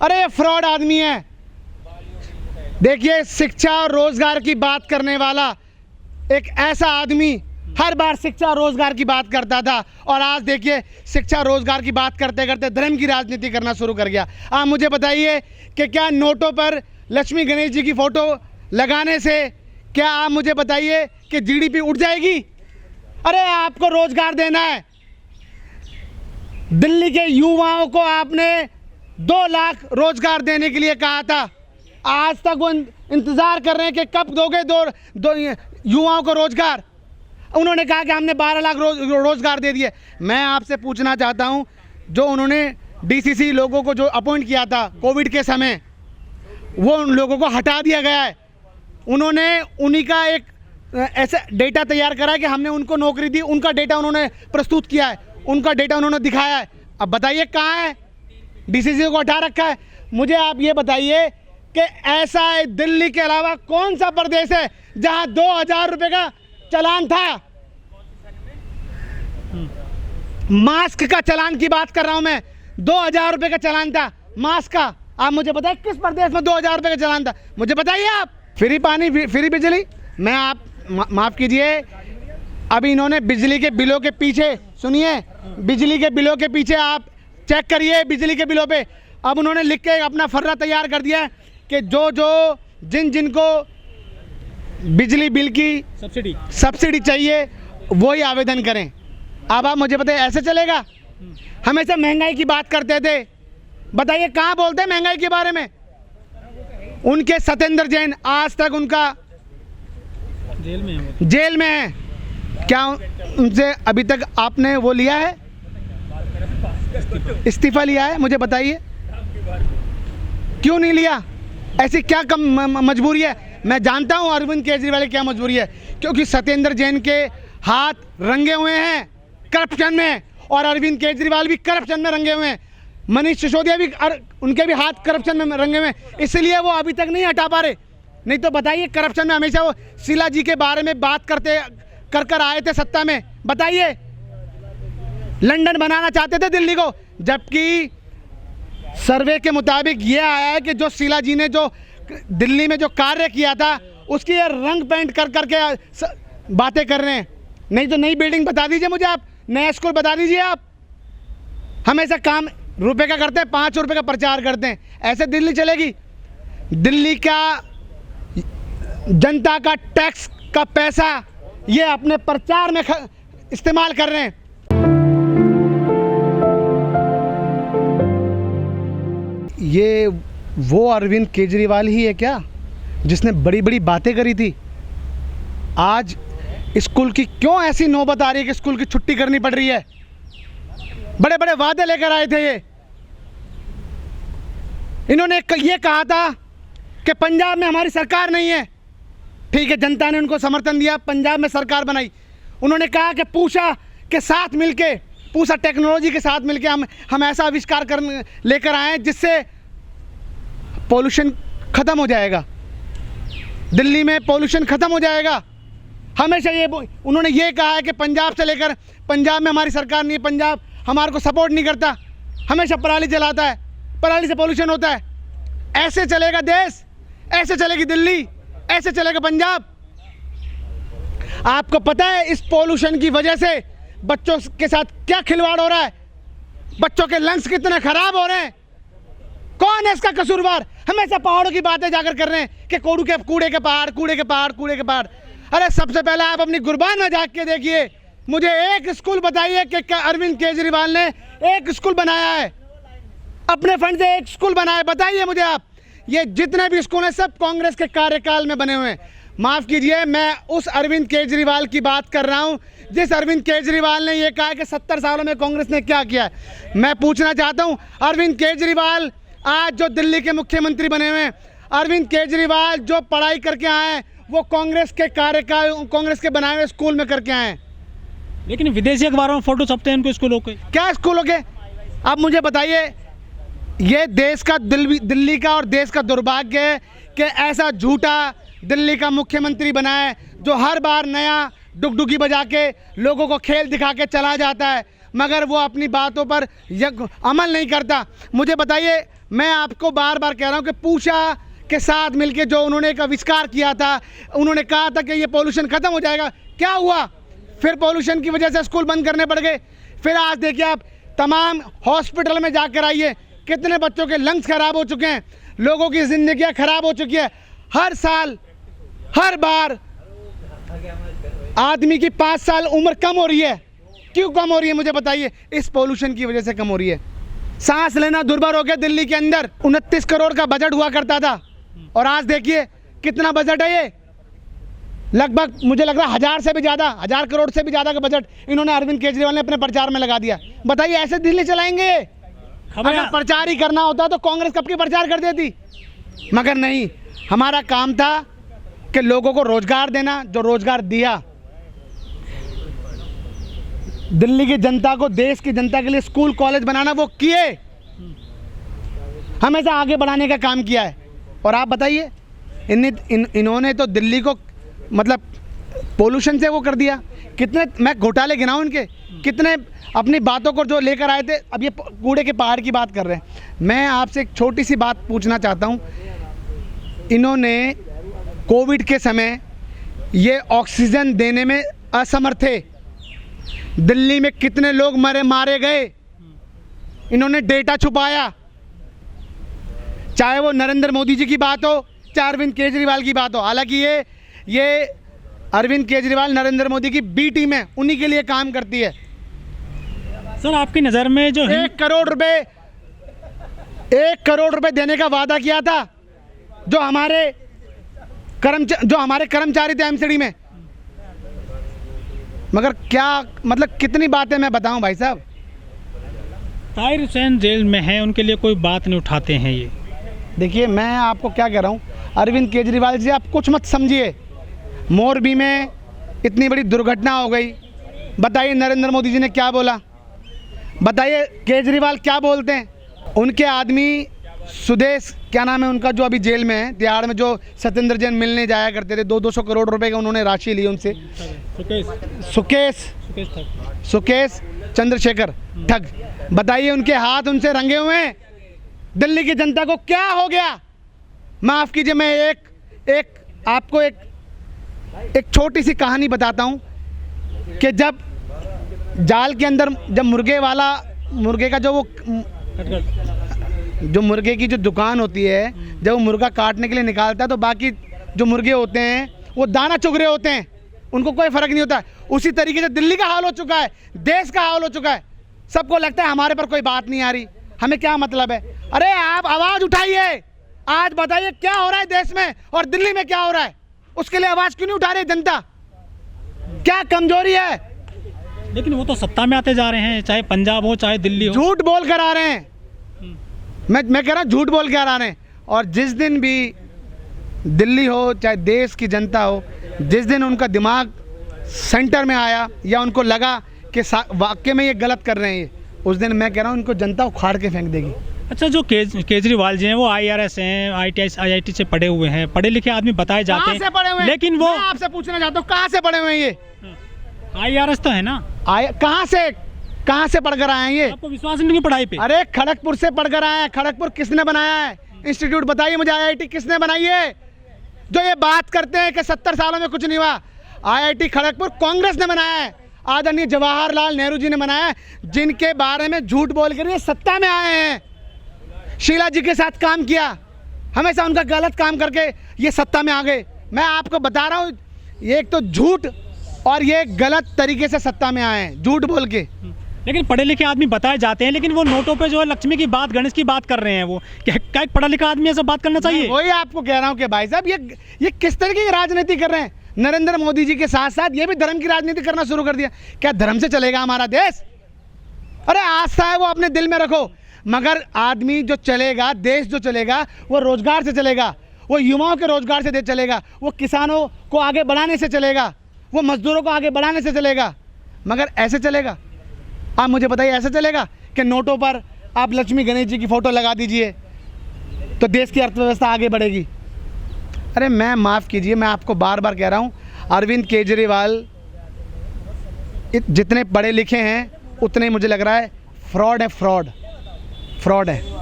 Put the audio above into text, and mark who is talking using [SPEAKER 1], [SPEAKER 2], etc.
[SPEAKER 1] अरे ये फ्रॉड आदमी है। देखिए, शिक्षा और रोजगार की बात करने वाला एक ऐसा आदमी हर बार शिक्षा और रोजगार की बात करता था, और आज देखिए शिक्षा और रोजगार की बात करते करते धर्म की राजनीति करना शुरू कर गया। आप मुझे बताइए कि क्या नोटों पर लक्ष्मी गणेश जी की फोटो लगाने से क्या आप मुझे बताइए कि जीडीपी उठ जाएगी? अरे आपको रोजगार देना है। दिल्ली के युवाओं को आपने 2 लाख रोजगार देने के लिए कहा था। आज तक वो इंतजार कर रहे हैं कि कब दोगे दो युवाओं को रोजगार। उन्होंने कहा कि हमने 12 लाख रोजगार दे दिए। मैं आपसे पूछना चाहता हूं, जो उन्होंने डीसीसी लोगों को जो अपॉइंट किया था कोविड के समय, वो उन लोगों को हटा दिया गया है। उन्होंने उन्हीं का एक ऐसा डेटा तैयार करा है कि हमने उनको नौकरी दी, उनका डेटा उन्होंने प्रस्तुत किया है, उनका डेटा उन्होंने दिखाया है। अब बताइए कहाँ है? डीसीसी को हटा रखा है। मुझे आप ये बताइए कि ऐसा दिल्ली के अलावा कौन सा प्रदेश है जहां 2000 रुपये का चालान था? मास्क का चालान की बात कर रहा हूं मैं। 2000 रुपये का चालान था मास्क का। आप मुझे बताइए किस प्रदेश में 2000 रुपये का चालान था? मुझे बताइए आप। फ्री पानी, फ्री बिजली। मैं आप माफ कीजिए, अभी इन्होंने बिजली के बिलों के पीछे, सुनिए, बिजली के बिलों के पीछे आप चेक करिए बिजली के बिलों पे। अब उन्होंने लिख के अपना फर्रा तैयार कर दिया है कि जिनको बिजली बिल की सब्सिडी चाहिए वही आवेदन करें। अब आप मुझे बताइए ऐसे चलेगा? हमेशा महंगाई की बात करते थे, बताइए कहाँ बोलते हैं महंगाई के बारे में? उनके सत्येंद्र जैन आज तक उनका जेल में है। क्या उनसे अभी तक आपने वो लिया है, इस्तीफा लिया है? मुझे बताइए क्यों नहीं लिया? ऐसी क्या कम मजबूरी है? मैं जानता हूं अरविंद केजरीवाल की क्या मजबूरी है, क्योंकि सत्येंद्र जैन के हाथ रंगे हुए हैं करप्शन में, और अरविंद केजरीवाल भी करप्शन में रंगे हुए हैं। मनीष सिसोदिया भी, उनके भी हाथ करप्शन में रंगे हुए हैं, इसलिए वो अभी तक नहीं हटा पा रहे। नहीं तो बताइए, करप्शन में हमेशा वो शीला जी के बारे में बात कर आए थे सत्ता में। बताइए, लंदन बनाना चाहते थे दिल्ली को, जबकि सर्वे के मुताबिक ये आया है कि जो शीला जी ने जो दिल्ली में जो कार्य किया था उसकी ये रंग पेंट कर करके बातें कर रहे हैं। नहीं तो नई बिल्डिंग बता दीजिए मुझे आप, नया स्कूल बता दीजिए आप। हमेशा काम रुपए का करते हैं, 5 रुपए का प्रचार करते हैं। ऐसे दिल्ली चलेगी? दिल्ली का जनता का टैक्स का पैसा ये अपने प्रचार में इस्तेमाल कर रहे हैं। ये वो अरविंद केजरीवाल ही है क्या जिसने बड़ी बड़ी बातें करी थी? आज स्कूल की क्यों ऐसी नौबत आ रही है कि स्कूल की छुट्टी करनी पड़ रही है? बड़े बड़े वादे लेकर आए थे ये। इन्होंने ये कहा था कि पंजाब में हमारी सरकार नहीं है। ठीक है, जनता ने उनको समर्थन दिया, पंजाब में सरकार बनाई। उन्होंने कहा कि पूषा के साथ मिलके, पूषा टेक्नोलॉजी के साथ मिलके हम ऐसा आविष्कार लेकर आए जिससे पॉल्यूशन खत्म हो जाएगा, दिल्ली में पॉल्यूशन खत्म हो जाएगा। हमेशा ये उन्होंने ये कहा है कि पंजाब से लेकर, पंजाब में हमारी सरकार नहीं है, पंजाब हमारे को सपोर्ट नहीं करता, हमेशा पराली जलाता है, पराली से पॉल्यूशन होता है। ऐसे चलेगा देश? ऐसे चलेगी दिल्ली? ऐसे चलेगा पंजाब? आपको पता है इस पॉल्यूशन की वजह से बच्चों के साथ क्या खिलवाड़ हो रहा है? बच्चों के लंग्स कितने खराब हो रहे हैं। कौन है इसका कसूरवार? हमेशा पहाड़ों की बातें जाकर कर रहे हैं कि कूड़े के पहाड़, कूड़े के पहाड़, कूड़े के पहाड़। अरे सबसे पहले आप अपनी गुरबान में जाके के देखिए, मुझे एक स्कूल बताइए कि अरविंद केजरीवाल ने एक स्कूल बनाया है, अपने फंड से एक स्कूल बनाया है? बताइए मुझे आप। ये जितने भी स्कूल हैं सब कांग्रेस के कार्यकाल में बने हुए हैं। माफ़ कीजिए, मैं उस अरविंद केजरीवाल की बात कर रहा हूं जिस अरविंद केजरीवाल ने यह कहा कि 70 सालों में कांग्रेस ने क्या किया है। मैं पूछना चाहता हूं, अरविंद केजरीवाल आज जो दिल्ली के मुख्यमंत्री बने हुए हैं, अरविंद केजरीवाल जो पढ़ाई करके आए हैं वो कांग्रेस के कार्यकाल, कांग्रेस के बनाए हुए स्कूल में करके आए हैं।
[SPEAKER 2] लेकिन विदेशी अखबारों में फोटो छपते हैं उनको स्कूलों के।
[SPEAKER 1] क्या स्कूलों के? आप मुझे बताइए, ये देश का दिल्ली का और देश का दुर्भाग्य है कि ऐसा झूठा दिल्ली का मुख्यमंत्री बना है जो हर बार नया डुगडुगी बजा के लोगों को खेल दिखा के चला जाता है, मगर वो अपनी बातों पर अमल नहीं करता। मुझे बताइए, मैं आपको बार बार कह रहा हूं कि पूषा के साथ मिलके जो उन्होंने एक आविष्कार किया था, उन्होंने कहा था कि ये पॉल्यूशन खत्म हो जाएगा, क्या हुआ? फिर पॉल्यूशन की वजह से स्कूल बंद करने पड़ गए। फिर आज देखिए आप तमाम हॉस्पिटल में जाकर आइए, कितने बच्चों के लंग्स खराब हो चुके हैं, लोगों की जिंदगियां खराब हो चुकी है। हर साल हर बार आदमी की 5 साल उम्र कम हो रही है। क्यों कम हो रही है मुझे बताइए? इस पॉल्यूशन की वजह से कम हो रही है। सांस लेना दुर्भर हो गया। दिल्ली के अंदर 29 करोड़ का बजट हुआ करता था और आज देखिए कितना बजट है। ये लगभग मुझे लग रहा है 1000 से भी ज़्यादा, 1000 करोड़ से भी ज़्यादा का बजट इन्होंने अरविंद केजरीवाल ने अपने प्रचार में लगा दिया। बताइए ऐसे दिल्ली चलाएंगे? अगर प्रचार ही करना होता तो कांग्रेस कब की प्रचार कर देती, मगर नहीं। हमारा काम था कि लोगों को रोजगार देना, जो रोजगार दिया। दिल्ली की जनता को, देश की जनता के लिए स्कूल कॉलेज बनाना वो किए, हमेशा आगे बढ़ाने का काम किया है। और आप बताइए इन्होंने तो दिल्ली को मतलब पोल्यूशन से वो कर दिया। कितने मैं घोटाले गिनाऊं इनके, कितने अपनी बातों को जो लेकर आए थे। अब ये कूड़े के पहाड़ की बात कर रहे हैं। मैं आपसे एक छोटी सी बात पूछना चाहता हूं, इन्होंने कोविड के समय ये ऑक्सीजन देने में असमर्थ थे। दिल्ली में कितने लोग मारे गए, इन्होंने डेटा छुपाया। चाहे वो नरेंद्र मोदी जी की बात हो, चाहे अरविंद केजरीवाल की बात हो। हालांकि ये अरविंद केजरीवाल नरेंद्र मोदी की बी टीम है, उन्हीं के लिए काम करती है।
[SPEAKER 2] सर आपकी नज़र में जो
[SPEAKER 1] 1 करोड़ रुपए देने का वादा किया था जो हमारे कर्मचारी थे एमसीडी में, मगर क्या मतलब कितनी बातें मैं बताऊं भाई साहब।
[SPEAKER 2] ताहिर हुसैन जेल में है, उनके लिए कोई बात नहीं उठाते हैं ये।
[SPEAKER 1] देखिए मैं आपको क्या कह रहा हूँ, अरविंद केजरीवाल जी आप कुछ मत समझिए। मोरबी में इतनी बड़ी दुर्घटना हो गई, बताइए नरेंद्र मोदी जी ने क्या बोला? बताइए केजरीवाल क्या बोलते हैं? उनके आदमी सुदेश, क्या नाम है उनका, जो अभी जेल में है तिहाड़ में, जो सत्येंद्र जैन मिलने जाया करते थे, 200 करोड़ रुपए का उन्होंने राशि ली उनसे। सुकेश चंद्रशेखर ठग। बताइए उनके हाथ उनसे रंगे हुए हैं। दिल्ली की जनता को क्या हो गया? माफ़ कीजिए, मैं आपको एक छोटी सी कहानी बताता हूँ कि जब जाल के अंदर, जब मुर्गे का जो मुर्गे की जो दुकान होती है, जब वो मुर्गा काटने के लिए निकालता है तो बाकी जो मुर्गे होते हैं वो दाना चुग रहे होते हैं, उनको कोई फ़र्क नहीं होता है। उसी तरीके से दिल्ली का हाल हो चुका है, देश का हाल हो चुका है। सबको लगता है हमारे पर कोई बात नहीं आ रही, हमें क्या मतलब है। अरे आप आवाज़ उठाइए, आज बताइए क्या हो रहा है देश में और दिल्ली में क्या हो रहा है, उसके लिए आवाज़ क्यों नहीं उठा रही जनता? क्या कमजोरी है?
[SPEAKER 2] लेकिन वो तो सत्ता में आते जा रहे हैं, चाहे पंजाब हो चाहे दिल्ली हो।
[SPEAKER 1] झूठ बोल कर आ रहे हैं। मैं कह रहा हूँ झूठ बोल के आ रहे हैं। और जिस दिन भी दिल्ली हो चाहे देश की जनता हो, जिस दिन उनका दिमाग सेंटर में आया या उनको लगा कि वाकई में ये गलत कर रहे हैं, उस दिन मैं कह रहा हूँ उनको जनता उखाड़ के फेंक देगी।
[SPEAKER 2] अच्छा, जो केजरीवाल जी हैं वो IRS हैं, IIT से पढ़े हुए हैं, पढ़े लिखे आदमी बताए जाते हैं।
[SPEAKER 1] कहाँ से पढ़े हुए हैं?
[SPEAKER 2] लेकिन वो,
[SPEAKER 1] मैं आपसे पूछना चाहता हूँ कहाँ से पढ़े हुए हैं ये?
[SPEAKER 2] IRS तो है ना।
[SPEAKER 1] कहाँ से पढ़कर आए हैं ये?
[SPEAKER 2] आपको विश्वास नहीं है पढ़ाई पे?
[SPEAKER 1] अरे खड़गपुर से पढ़कर आए हैं। खड़गपुर किसने बनाया है इंस्टीट्यूट? बताइए मुझे, IIT किसने बनाई है? जो ये बात करते हैं कि 70 सालों में कुछ नहीं हुआ, IIT खड़गपुर कांग्रेस ने बनाया है, आदरणीय जवाहरलाल नेहरू जी ने बनाया है, जिनके बारे में झूठ बोल कर ये सत्ता में आए हैं। शीला जी के साथ काम किया, हमेशा उनका गलत काम करके ये सत्ता में आ गए। मैं आपको बता रहा हूँ, ये एक तो झूठ और ये गलत तरीके से सत्ता में आए हैं, झूठ बोल के।
[SPEAKER 2] लेकिन पढ़े लिखे आदमी बताए जाते हैं, लेकिन वो नोटों पे जो है लक्ष्मी की बात, गणेश की बात कर रहे हैं। वो क्या एक पढ़ा लिखा आदमी ऐसा बात करना चाहिए?
[SPEAKER 1] वही आपको कह रहा हूँ कि भाई साहब ये किस तरीके की राजनीति कर रहे हैं। नरेंद्र मोदी जी के साथ साथ ये भी धर्म की राजनीति करना शुरू कर दिया। क्या धर्म से चलेगा हमारा देश? अरे आस्था है वो अपने दिल में रखो, मगर आदमी जो चलेगा, देश जो चलेगा वो रोजगार से चलेगा, वो युवाओं के रोजगार से चलेगा, वो किसानों को आगे बढ़ाने से चलेगा, वो मजदूरों को आगे बढ़ाने से चलेगा। मगर ऐसे चलेगा? आप मुझे बताइए, ऐसे चलेगा कि नोटों पर आप लक्ष्मी गणेश जी की फ़ोटो लगा दीजिए तो देश की अर्थव्यवस्था आगे बढ़ेगी? अरे मैं माफ़ कीजिए, मैं आपको बार बार कह रहा हूँ, अरविंद केजरीवाल जितने पढ़े लिखे हैं उतने मुझे लग रहा है फ्रॉड है, फ्रॉड है।